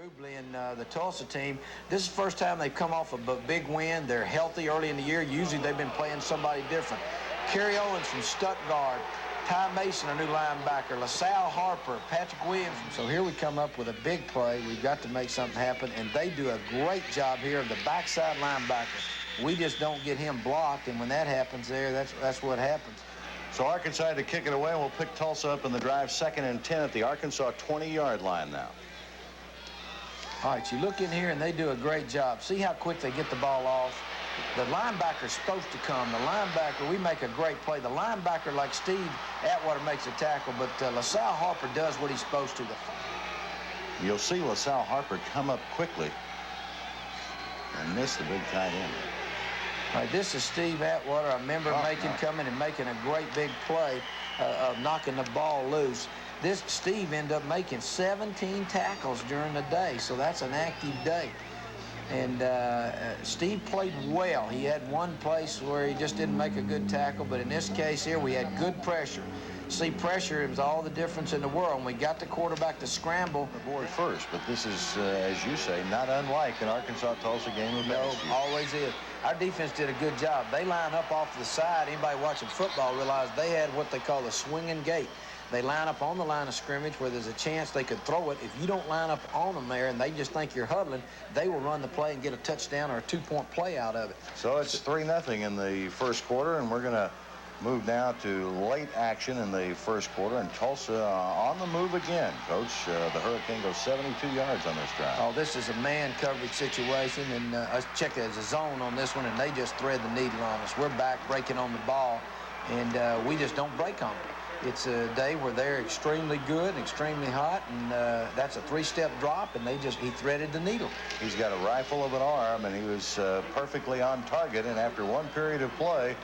Rubley and the Tulsa team. This is the first time they've come off a big win. They're healthy early in the year. Usually they've been playing somebody different. Kerry Owens from Stuttgart, Ty Mason, a new linebacker, LaSalle Harper, Patrick Williams. So here we come up with a big play. We've got to make something happen, and they do a great job here of the backside linebacker. We just don't get him blocked, and when that happens there, that's what happens. So Arkansas had to kick it away, and we'll pick Tulsa up in the drive, 2nd and 10 at the Arkansas 20-yard line now. All right, you look in here, and they do a great job. See how quick they get the ball off? The linebacker's supposed to come. The linebacker, we make a great play. The linebacker, like Steve Atwater, makes a tackle, but LaSalle Harper does what he's supposed to. You'll see LaSalle Harper come up quickly and miss the big tight end. All right, this is Steve Atwater. I remember coming and making a great big play of knocking the ball loose. This Steve ended up making 17 tackles during the day, so that's an active day. And Steve played well. He had one place where he just didn't make a good tackle, but in this case here, we had good pressure. See, pressure, it was all the difference in the world. And we got the quarterback to scramble. The board first, but this is, as you say, not unlike an Arkansas-Tulsa game of last year. Always is. Our defense did a good job. They line up off the side. Anybody watching football realized they had what they call a swinging gate. They line up on the line of scrimmage where there's a chance they could throw it. If you don't line up on them there and they just think you're huddling, they will run the play and get a touchdown or a two-point play out of it. So it's 3-0 in the first quarter, and we're going to move now to late action in the first quarter, and Tulsa on the move again. Coach, the Hurricane goes 72 yards on this drive. Oh, this is a man coverage situation, and I checked it as a zone on this one, and they just thread the needle on us. We're back breaking on the ball, and we just don't break on it. It's a day where they're extremely good and extremely hot, and that's a 3-step drop, and he threaded the needle. He's got a rifle of an arm, and he was perfectly on target, and after one period of play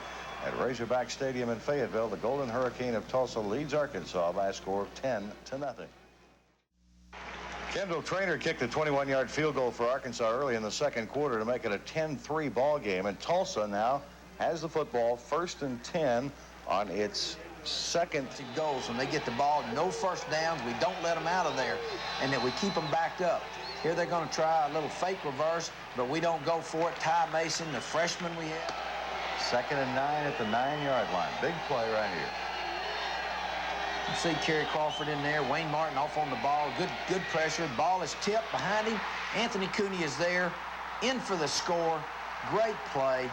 at Razorback Stadium in Fayetteville, the Golden Hurricane of Tulsa leads Arkansas by a score of 10-0. Kendall Traynor kicked a 21-yard field goal for Arkansas early in the second quarter to make it a 10-3 ball game, and Tulsa now has the football 1st and 10 on its second goals. When they get the ball, no first downs, we don't let them out of there, and that we keep them backed up. Here they're going to try a little fake reverse, but we don't go for it. Ty Mason, the freshman we have. 2nd and 9 at the 9-yard line. Big play right here. You see Kerry Crawford in there. Wayne Martin off on the ball. Good pressure. Ball is tipped behind him. Anthony Cooney is there, in for the score. Great play.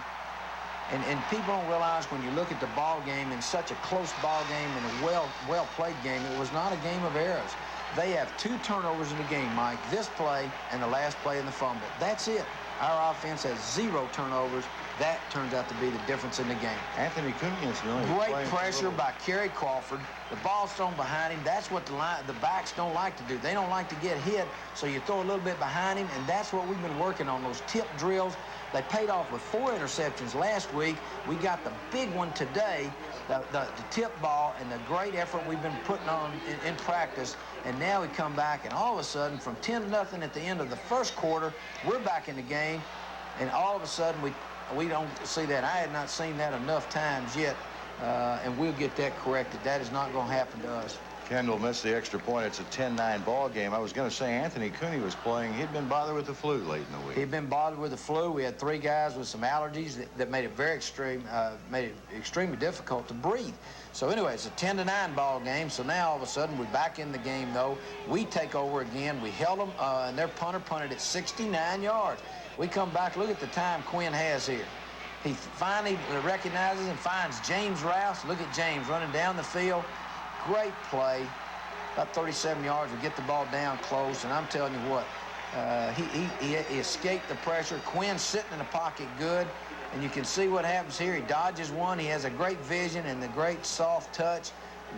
And people don't realize when you look at the ball game, in such a close ball game and a well-played game, it was not a game of errors. They have 2 turnovers in the game, Mike. This play and the last play in the fumble. That's it. Our offense has 0 turnovers. That turns out to be the difference in the game. Anthony Cooney is really great pressure by Kerry Crawford. The ball's thrown behind him. That's what the backs don't like to do. They don't like to get hit, so you throw a little bit behind him, and that's what we've been working on, those tip drills. They paid off with 4 interceptions last week. We got the big one today, the tip ball, and the great effort we've been putting on in practice. And now we come back, and all of a sudden, from 10-0 at the end of the first quarter, we're back in the game, and all of a sudden we don't see that. I had not seen that enough times yet, and we'll get that corrected. That is not going to happen to us. Kendall missed the extra point. It's a 10-9 ball game. I was going to say Anthony Cooney was playing. He'd been bothered with the flu late in the week. He'd been bothered with the flu. We had 3 guys with some allergies that made it extremely difficult to breathe. So anyway, it's a 10-9 ball game. So now all of a sudden we're back in the game, though. We take over again. We held them, and their punter punted at 69 yards. We come back. Look at the time Quinn has here. He finally recognizes and finds James Rouse. Look at James running down the field. Great play, about 37 yards. We get the ball down close, and I'm telling you what, he escaped the pressure. Quinn's sitting in the pocket good, and you can see what happens here. He dodges one. He has a great vision and the great soft touch,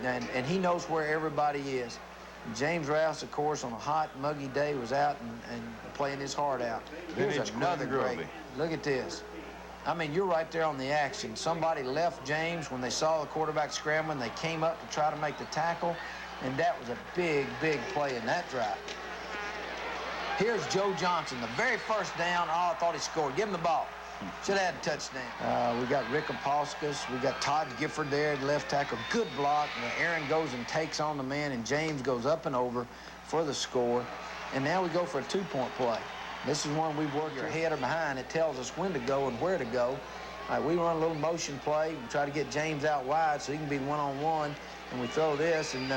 and he knows where everybody is. And James Rouse, of course, on a hot, muggy day, was out and playing his heart out. Here's another great. Look at this. I mean, you're right there on the action. Somebody left James when they saw the quarterback scrambling. They came up to try to make the tackle, and that was a big, big play in that drive. Here's Joe Johnson, the very first down. Oh, I thought he scored. Give him the ball. Should have had a touchdown. We got Rick Apolskas. We got Todd Gifford there at left tackle. Good block. And Aaron goes and takes on the man, and James goes up and over for the score. and now we go for a two-point play. This is one we work your head or behind. It tells us when to go and where to go. We run a little motion play. We try to get James out wide so he can be one-on-one, and we throw this, and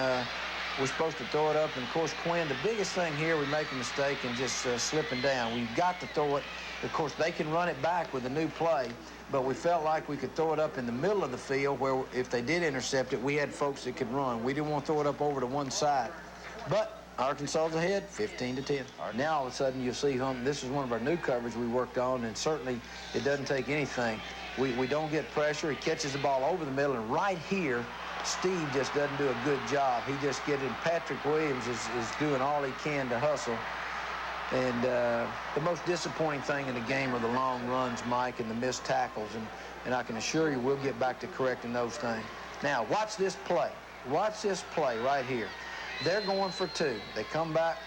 we're supposed to throw it up. And, of course, Quinn, the biggest thing here, we make a mistake in just slipping down. We've got to throw it. Of course, they can run it back with a new play, but we felt like we could throw it up in the middle of the field where if they did intercept it, we had folks that could run. We didn't want to throw it up over to one side. But Arkansas's ahead, 15-10. Now, all of a sudden, you'll see this is one of our new coverage we worked on, and certainly it doesn't take anything. We don't get pressure. He catches the ball over the middle, and right here, Steve just doesn't do a good job. He just gets in. Patrick Williams is doing all he can to hustle. And the most disappointing thing in the game are the long runs, Mike, and the missed tackles. And I can assure you we'll get back to correcting those things. Now, watch this play. Watch this play right here. They're going for two. They come back.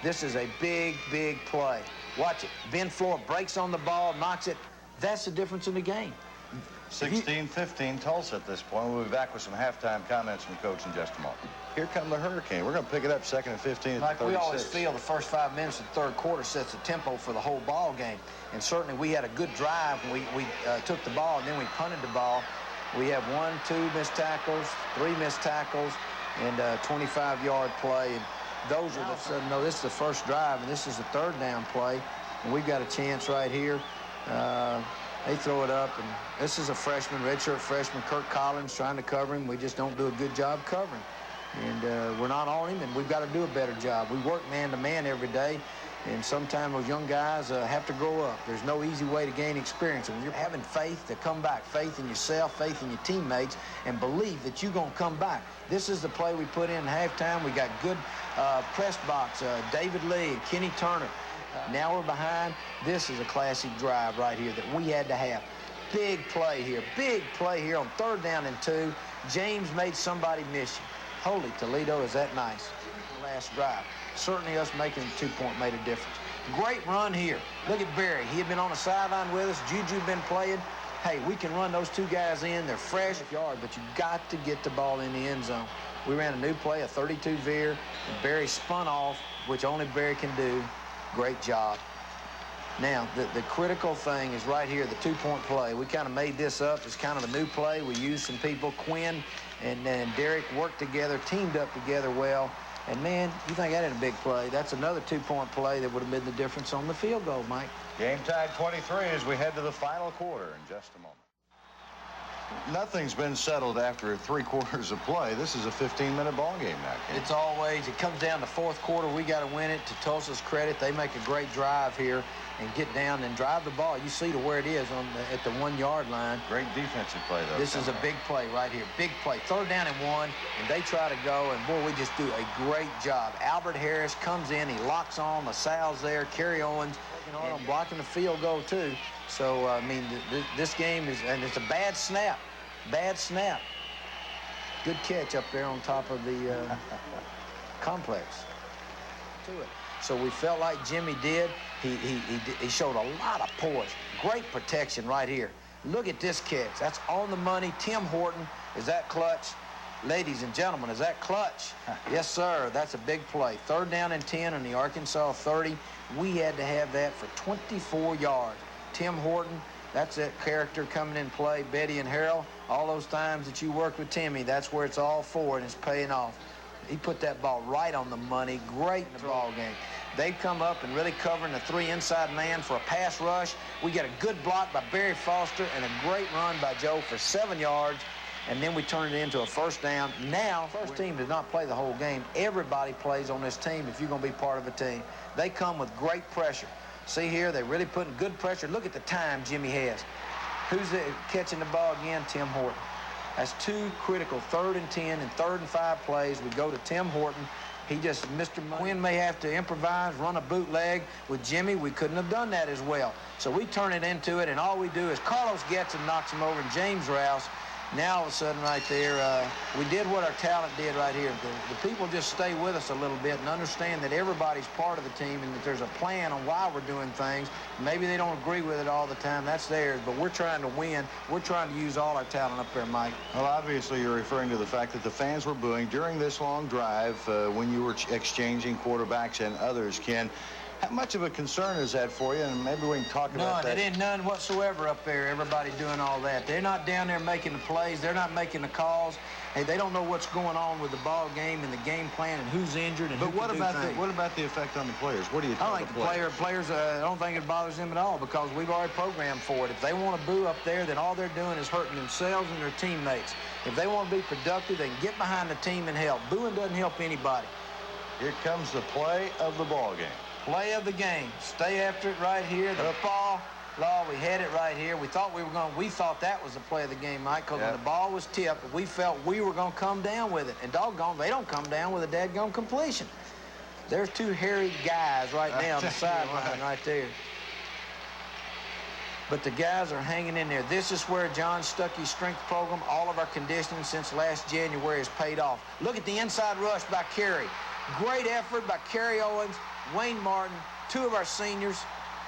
This is a big, big play. Watch it. Ben Floor breaks on the ball, knocks it. That's the difference in the game. 16-15 Tulsa at this point. We'll be back with some halftime comments from Coach in just a moment. Here come the Hurricane. We're going to pick it up 2nd and 15 at like 36. We always feel the first 5 minutes of the third quarter sets the tempo for the whole ball game. And certainly we had a good drive when we took the ball, and then we punted the ball. We have 1, 2 missed tackles, 3 missed tackles, and a 25-yard play. And those are no, this is the first drive, and this is the third down play. And we've got a chance right here. They throw it up, and this is a freshman, redshirt freshman, Kirk Collins, trying to cover him. We just don't do a good job covering. And we're not on him, and we've got to do a better job. We work man-to-man every day, and sometimes those young guys have to grow up. There's no easy way to gain experience. And you're having faith to come back, faith in yourself, faith in your teammates, and believe that you're going to come back. This is the play we put in halftime. We got good press box, David Lee and Kenny Turner. Now we're behind. This is a classic drive right here that we had to have. Big play here on 3rd down and 2. James made somebody miss you. Holy Toledo, is that nice. Last drive. Certainly us making the 2-point made a difference. Great run here. Look at Barry. He had been on the sideline with us. Juju been playing. Hey, we can run those 2 guys in. They're fresh yard, but you got to get the ball in the end zone. We ran a new play, a 32 veer, and Barry spun off, which only Barry can do. Great job. Now, the critical thing is right here, the 2-point play. We kind of made this up. It's kind of a new play. We used some people. Quinn and Derek worked together, teamed up together well. And, man, you think that ain't a big play. That's another 2-point play that would have made the difference on the field goal, Mike. Game tied 23 as we head to the final quarter in just a moment. Nothing's been settled after 3 quarters of play. This is a 15-minute ball game now. It's always, it comes down to 4th quarter. We got to win it. To Tulsa's credit, they make a great drive here and get down and drive the ball. You see to where it is at the 1-yard line. Great defensive play, though. This is a big play right here. Big play. 3rd down and 1, and they try to go, and, boy, we just do a great job. Albert Harris comes in. He locks on. LaSalle's there. Kerry Owens and blocking the field goal, too. So, I mean, this game is, and it's a bad snap. Bad snap. Good catch up there on top of the complex. To it. So we felt like Jimmy did. He showed a lot of poise. Great protection right here. Look at this catch. That's on the money. Tim Horton, is that clutch? Ladies and gentlemen, is that clutch? Yes, sir. That's a big play. 3rd down and 10 on the Arkansas 30. We had to have that for 24 yards. Tim Horton, that's that character coming in play. Betty and Harold, all those times that you worked with Timmy, that's where it's all for, and it's paying off. He put that ball right on the money. Great in the ball game. They've come up and really covering the 3 inside man for a pass rush. We get a good block by Barry Foster and a great run by Joe for 7 yards, and then we turn it into a 1st down. Now, first team does not play the whole game. Everybody plays on this team if you're going to be part of a team. They come with great pressure. See here, they're really putting good pressure. Look at the time Jimmy has. Who's catching the ball again? Tim Horton. That's 2 critical 3rd and 10 and 3rd and 5 plays. We go to Tim Horton. He just, Mr. Quinn may have to improvise, run a bootleg with Jimmy. We couldn't have done that as well. So we turn it into it, and all we do is Carlos gets and knocks him over, and James Rouse Now, all of a sudden, right there, we did what our talent did right here. The people just stay with us a little bit and understand that everybody's part of the team and that there's a plan on why we're doing things. Maybe they don't agree with it all the time. That's theirs, but we're trying to win. We're trying to use all our talent up there, Mike. Well, obviously, you're referring to the fact that the fans were booing during this long drive when you were exchanging quarterbacks and others, Ken. How much of a concern is that for you? And maybe we can talk about that. None. It ain't none whatsoever up there, everybody doing all that. They're not down there making the plays. They're not making the calls. Hey, they don't know what's going on with the ball game and the game plan and who's injured and who can do things. What about the effect on the players? What do you tell I don't think the players, I don't think it bothers them at all because we've already programmed for it. If they want to boo up there, then all they're doing is hurting themselves and their teammates. If they want to be productive, they can get behind the team and help. Booing doesn't help anybody. Here comes the play of the ball game. Play of the game. Stay after it right here. The ball, Law, we had it right here. We thought that was the play of the game, Mike, because when the ball was tipped, we felt we were going to come down with it. And doggone, they don't come down with a dadgone completion. There's two hairy guys right now on the sideline right there. But the guys are hanging in there. This is where John Stuckey's strength program, all of our conditioning since last January has paid off. Look at the inside rush by Kerry. Great effort by Kerry Owens, Wayne Martin, two of our seniors.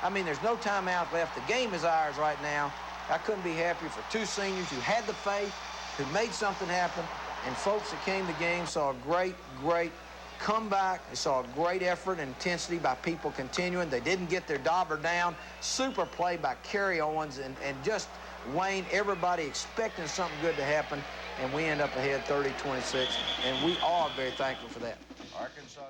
I mean, there's no timeout left. The game is ours right now. I couldn't be happier for two seniors who had the faith, who made something happen, and folks that came to the game saw a great, great comeback. They saw a great effort and intensity by people continuing. They didn't get their dauber down. Super play by Kerry Owens and just Wayne, everybody expecting something good to happen, and we end up ahead 30-26, and we are very thankful for that. Arkansas.